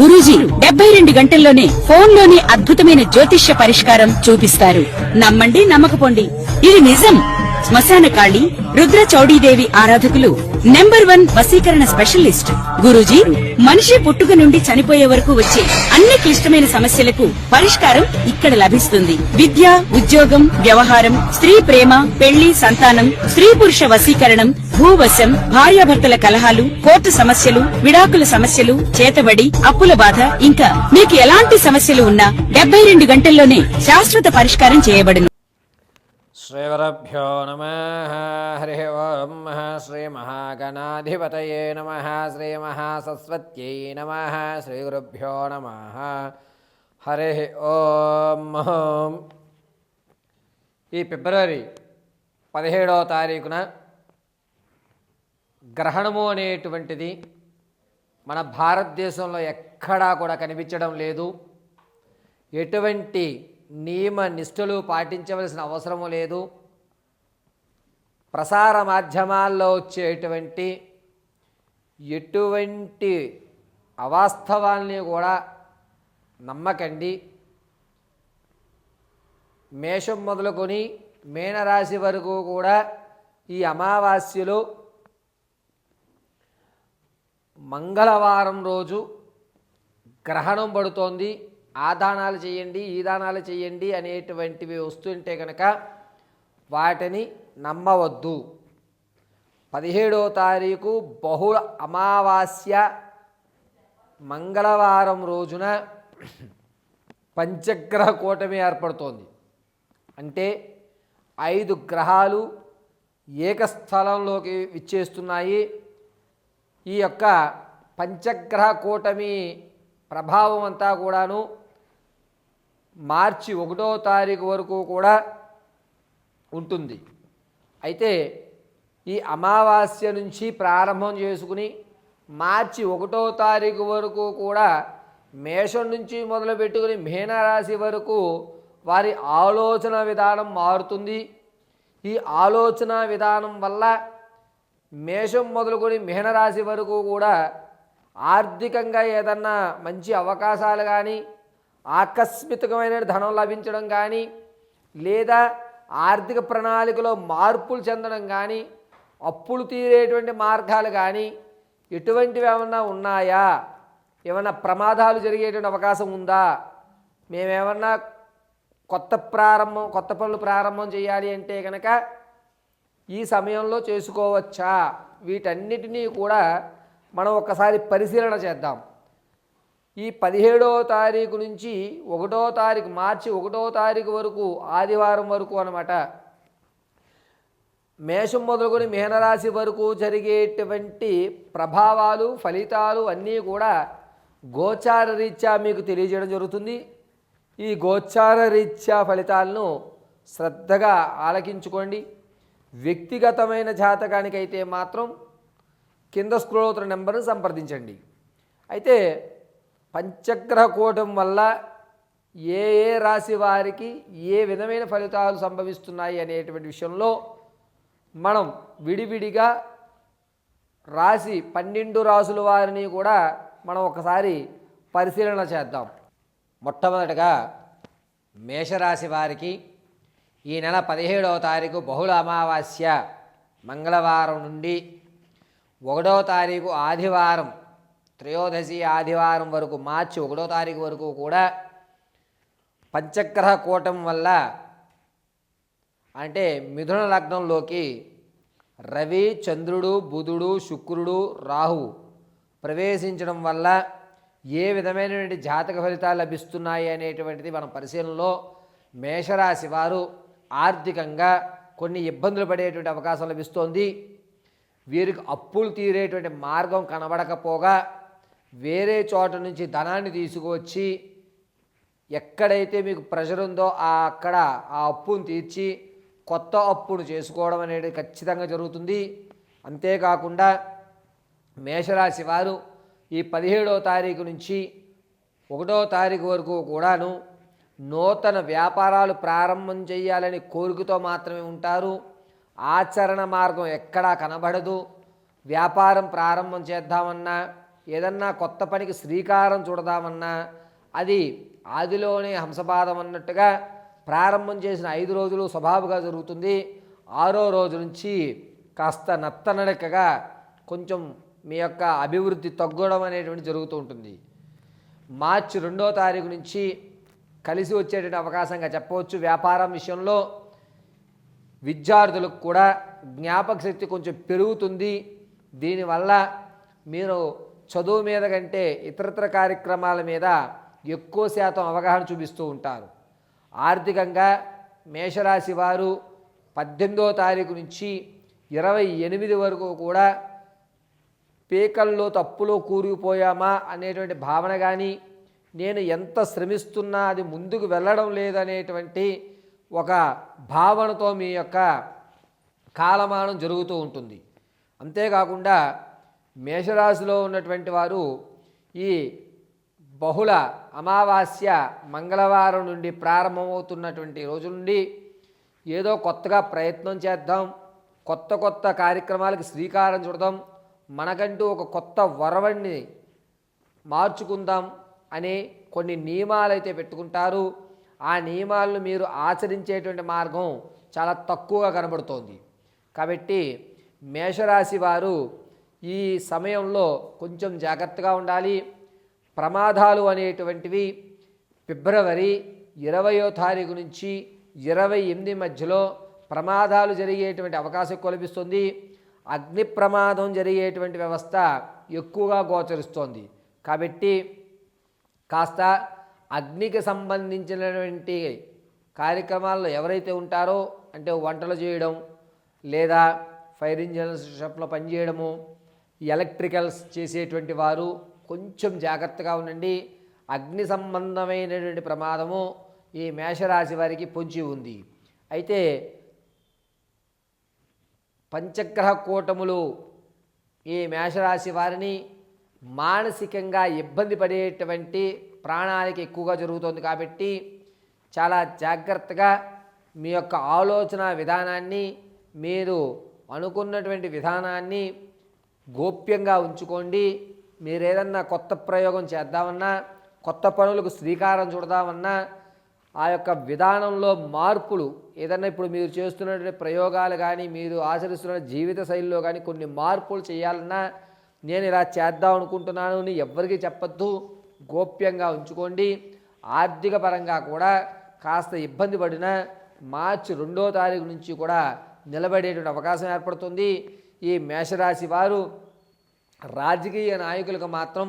గురూజీ 72 గంటల్లోనే ఫోన్లోనే అద్భుతమైన జ్యోతిష్య పరిష్కారం చూపిస్తారు. నమ్మండి, నమ్మకపోండి, ఇది నిజం. శ్మశాన కాళి రుద్ర చౌడీదేవి ఆరాధకులు నంబర్ 1 వశీకరణ స్పెషలిస్ట్. గురూజీ మనిషి పుట్టుక నుండి చనిపోయే వరకు వచ్చే అన్ని క్లిష్టమైన సమస్యలకు పరిష్కారం ఇక్కడ లభిస్తుంది. విద్య, ఉద్యోగం, వ్యవహారం, స్త్రీ ప్రేమ, పెళ్లి, సంతానం, స్త్రీ పురుష వశీకరణం, భూవశం, భార్యాభర్తల కలహాలు, కోర్టు సమస్యలు, విడాకుల సమస్యలు, చేతబడి, అప్పుల బాధ, ఇంకా మీకు ఎలాంటి సమస్యలు ఉన్నా 72 గంటల్లోనే శాశ్వత పరిష్కారం చేయబడును. శ్రీగురుభ్యో నమః. హరి ఓం. శ్రీ మహాగణాధిపతయే నమః. శ్రీ మహాసరస్వత్యై నమః. శ్రీగురుభ్యో నమః. హరి ఓం. ఈ ఫిబ్రవరి 17వ తారీఖున గ్రహణము అనేటువంటిది మన భారతదేశంలో ఎక్కడా కూడా కనిపించడం లేదు. ఎటువంటి నియమ నిష్ఠలు పాటించవలసిన అవసరము లేదు. ప్రసార మాధ్యమాల్లో వచ్చేటువంటి ఎటువంటి అవాస్తవాల్ని కూడా నమ్మకండి. మేషం మొదలుకొని మీనరాశి వరకు కూడా ఈ అమావాస్యలో మంగళవారం రోజు గ్రహణం పడుతోంది. ఆ దానాలు చేయండి, ఈ దానాలు చేయండి అనేటువంటివి వస్తుంటే కనుక వాటిని నమ్మవద్దు. 17వ తారీఖు బహుళ అమావాస్య మంగళవారం రోజున పంచగ్రహ కూటమి ఏర్పడుతోంది. అంటే 5 గ్రహాలు ఏకస్థలంలోకి విచ్చేస్తున్నాయి. ఈ యొక్క పంచగ్రహ కూటమి ప్రభావం అంతా కూడాను మార్చి 1వ తారీఖు వరకు కూడా ఉంటుంది. అయితే ఈ అమావాస్య నుంచి ప్రారంభం చేసుకుని మార్చి 1వ తారీఖు వరకు కూడా మేషం నుంచి మొదలు పెట్టుకుని మీనరాశి వరకు వారి ఆలోచన విధానం మారుతుంది. ఈ ఆలోచన విధానం వల్ల మేషం మొదలుకొని మీనరాశి వరకు కూడా ఆర్థికంగా ఏదన్నా మంచి అవకాశాలు కానీ, ఆకస్మికమైన ధనం లభించడం కానీ, లేదా ఆర్థిక ప్రణాళికలో మార్పులు చెందడం కానీ, అప్పులు తీరేటువంటి మార్గాలు కానీ ఎటువంటివి ఏమన్నా ఉన్నాయా, ఏమన్నా ప్రమాదాలు జరిగేటువంటి అవకాశం ఉందా, మేమేమన్నా కొత్త పనులు ప్రారంభం చేయాలి అంటే కనుక ఈ సమయంలో చేసుకోవచ్చా, వీటన్నిటినీ కూడా మనం ఒకసారి పరిశీలన చేద్దాం. ఈ 17వ తారీఖు నుంచి 1వ తారీఖు మార్చి 1వ తారీఖు వరకు ఆదివారం వరకు అన్నమాట, మేషం మొదలుకొని మీనరాశి వరకు జరిగేటువంటి ప్రభావాలు, ఫలితాలు అన్నీ కూడా గోచార రీత్యా మీకు తెలియజేయడం జరుగుతుంది. ఈ గోచార రీత్యా ఫలితాలను శ్రద్ధగా ఆలకించుకోండి. వ్యక్తిగతమైన జాతకానికైతే మాత్రం కింద స్క్రోల్ అవుతున్న నెంబర్ను సంప్రదించండి. అయితే పంచగ్రహ కూటం వల్ల ఏ ఏ రాశి వారికి ఏ విధమైన ఫలితాలు సంభవిస్తున్నాయి అనేటువంటి విషయంలో మనం విడివిడిగా రాశి 12 రాసుల వారిని కూడా మనం ఒకసారి పరిశీలన చేద్దాం. మొట్టమొదటగా మేషరాశి వారికి ఈ నెల 17వ తారీఖు బహుళ అమావాస్య మంగళవారం నుండి 1వ తారీఖు ఆదివారం, త్రయోదశి ఆదివారం వరకు మార్చి 1వ తారీఖు వరకు కూడా పంచగ్రహ కూటం వల్ల, అంటే మిథున లగ్నంలోకి రవి, చంద్రుడు, బుధుడు, శుక్రుడు, రాహు ప్రవేశించడం వల్ల ఏ విధమైనటువంటి జాతక ఫలితాలు లభిస్తున్నాయి అనేటువంటిది మనం పరిశీలనలో మేషరాశి వారు ఆర్థికంగా కొన్ని ఇబ్బందులు పడేటువంటి అవకాశం లభిస్తోంది. వీరికి అప్పులు తీరేటువంటి మార్గం కనబడకపోగా వేరే చోట నుంచి ధనాన్ని తీసుకువచ్చి ఎక్కడైతే మీకు ప్రెషర్ ఉందో అక్కడ ఆ అప్పును తీర్చి కొత్త అప్పును చేసుకోవడం అనేది ఖచ్చితంగా జరుగుతుంది. అంతేకాకుండా మేషరాశి వారు ఈ 17వ తారీఖు నుంచి 1వ తారీఖు వరకు కూడాను నూతన వ్యాపారాలు ప్రారంభం చేయాలని కోరికతో మాత్రమే ఉంటారు. ఆచరణ మార్గం ఎక్కడా కనబడదు. వ్యాపారం ప్రారంభం చేద్దామన్నా ఏదన్నా కొత్త పనికి శ్రీకారం చుడదామన్నా అది ఆదిలోనే హంసపాదం అన్నట్టుగా ప్రారంభం చేసిన 5 రోజులు స్వభావగా జరుగుతుంది. 6వ రోజు నుంచి కాస్త నత్తనడకగా కొంచెం మీ యొక్క అభివృద్ధి తగ్గడం అనేటువంటి జరుగుతూ ఉంటుంది. మార్చి 2వ తారీఖు నుంచి కలిసి వచ్చేటువంటి అవకాశంగా చెప్పవచ్చు. వ్యాపారం విషయంలో విద్యార్థులకు కూడా జ్ఞాపక శక్తి కొంచెం పెరుగుతుంది. దీనివల్ల మీరు చదువు మీద కంటే ఇతరత్ర కార్యక్రమాల మీద ఎక్కువ శాతం అవగాహన చూపిస్తూ ఉంటారు. ఆర్థికంగా మేషరాశి వారు 18వ తారీఖు నుంచి 28 వరకు కూడా పీకల్లో తప్పులో కూరుకుపోయామా అనేటువంటి భావన కానీ, నేను ఎంత శ్రమిస్తున్నా అది ముందుకు వెళ్ళడం లేదనేటువంటి ఒక భావనతో మీ యొక్క కాలమానం జరుగుతూ ఉంటుంది. అంతేకాకుండా మేషరాశిలో ఉన్నటువంటి వారు ఈ బహుళ అమావాస్య మంగళవారం నుండి ప్రారంభమవుతున్నటువంటి రోజు నుండి ఏదో కొత్తగా ప్రయత్నం చేద్దాం, కొత్త కార్యక్రమాలకు శ్రీకారం చుడదాం, మనకంటూ ఒక కొత్త వరవడిని మార్చుకుందాం అనే కొన్ని నియమాలు అయితే పెట్టుకుంటారు. ఆ నియమాలను మీరు ఆచరించేటువంటి మార్గం చాలా తక్కువగా కనబడుతోంది. కాబట్టి మేషరాశి వారు ఈ సమయంలో కొంచెం జాగ్రత్తగా ఉండాలి. ప్రమాదాలు అనేటువంటివి ఫిబ్రవరి 20వ తారీఖు నుంచి 28 మధ్యలో ప్రమాదాలు జరిగేటువంటి అవకాశం కల్పిస్తుంది. అగ్ని ప్రమాదం జరిగేటువంటి వ్యవస్థ ఎక్కువగా గోచరిస్తోంది. కాబట్టి కాస్త అగ్నికి సంబంధించినటువంటి కార్యక్రమాల్లో ఎవరైతే ఉంటారో, అంటే వంటలు చేయడం లేదా ఫైర్ ఇంజిన్స్ షాప్లో పనిచేయడము, ఎలక్ట్రికల్స్ చేసేటువంటి వారు కొంచెం జాగ్రత్తగా ఉండండి. అగ్ని సంబంధమైనటువంటి ప్రమాదము ఈ మేషరాశి వారికి పొంచి ఉంది. అయితే పంచగ్రహ కూటములు ఈ మేషరాశి వారిని మానసికంగా ఇబ్బంది పడేటువంటి ప్రాణానికి ఎక్కువగా జరుగుతుంది. కాబట్టి చాలా జాగ్రత్తగా మీ యొక్క ఆలోచన విధానాన్ని, మీరు అనుకున్నటువంటి విధానాన్ని గోప్యంగా ఉంచుకోండి. మీరు ఏదన్నా కొత్త ప్రయోగం చేద్దామన్నా, కొత్త పనులకు శ్రీకారం చుడదామన్నా, ఆ యొక్క విధానంలో మార్పులు ఏదన్నా ఇప్పుడు మీరు చేస్తున్నటువంటి ప్రయోగాలు కానీ, మీరు ఆచరిస్తున్న జీవిత శైలిలో కానీ కొన్ని మార్పులు చేయాలన్నా, నేను ఇలా చేద్దాం అనుకుంటున్నాను అని ఎవ్వరికీ చెప్పొద్దు, గోప్యంగా ఉంచుకోండి. ఆర్థిక పరంగా కూడా కాస్త ఇబ్బంది పడిన మార్చి 2వ తారీఖు నుంచి కూడా నిలబడేటువంటి అవకాశం ఏర్పడుతుంది. ఈ మేషరాశి వారు రాజకీయ నాయకులకు మాత్రం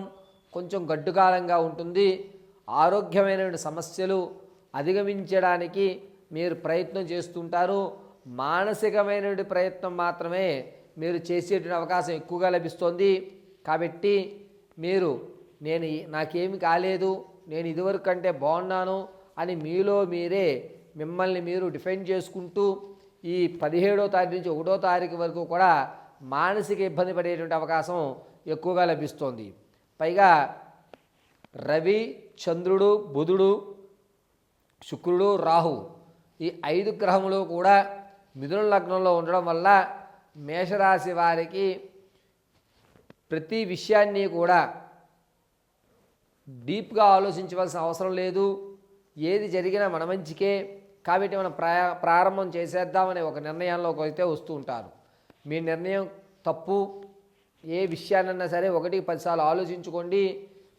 కొంచెం గడ్డుకాలంగా ఉంటుంది. ఆరోగ్యమైనటువంటి సమస్యలు అధిగమించడానికి మీరు ప్రయత్నం చేస్తుంటారు. మానసికమైనటువంటి ప్రయత్నం మాత్రమే మీరు చేసేటువంటి అవకాశం ఎక్కువగా లభిస్తుంది. కాబట్టి మీరు నాకేమి కాలేదు, నేను ఇదివరకు కంటే బాగున్నాను అని మీలో మీరే మిమ్మల్ని మీరు డిఫెండ్ చేసుకుంటూ ఈ 17వ తారీఖు నుంచి 1వ తారీఖు వరకు కూడా మానసిక ఇబ్బంది పడేటువంటి అవకాశం ఎక్కువగా లభిస్తోంది. పైగా రవి, చంద్రుడు, బుధుడు, శుక్రుడు, రాహు ఈ 5 గ్రహములు కూడా మిథున లగ్నంలో ఉండడం వల్ల మేషరాశి వారికి ప్రతి విషయాన్ని కూడా డీప్గా ఆలోచించవలసిన అవసరం లేదు. ఏది జరిగినా మన మంచికే, కాబట్టి మనం ప్రారంభం చేసేద్దామనే ఒక నిర్ణయంలోకి అయితే వస్తూ ఉంటారు. మీ నిర్ణయం తప్పు. ఏ విషయాన్నైనా సరే 1-10 సార్లు ఆలోచించుకోండి.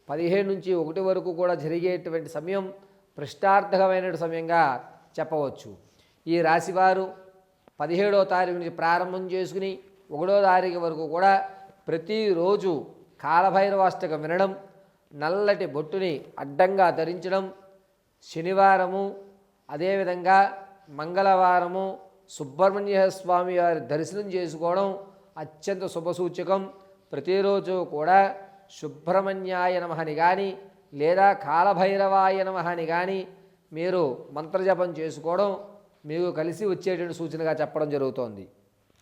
15 నుంచి 1 వరకు కూడా జరిగేటువంటి సమయం ప్రశ్నార్థకమైన సమయంగా చెప్పవచ్చు. ఈ రాశివారు 17వ తారీఖు నుంచి ప్రారంభం చేసుకుని 1వ తారీఖు వరకు కూడా ప్రతిరోజు కాలభైరవాష్టకం వినడం, నల్లటి బొట్టుని అడ్డంగా ధరించడం, శనివారము అదేవిధంగా మంగళవారము సుబ్రహ్మణ్య స్వామి వారి దర్శనం చేసుకోవడం అత్యంత శుభసూచకం. ప్రతిరోజు కూడా సుబ్రహ్మణ్యాయ నమః అని కానీ లేదా కాలభైరవాయ నమః అని కానీ మీరు మంత్రజపం చేసుకోవడం మీకు కలిసి వచ్చేటువంటి సూచనగా చెప్పడం జరుగుతోంది.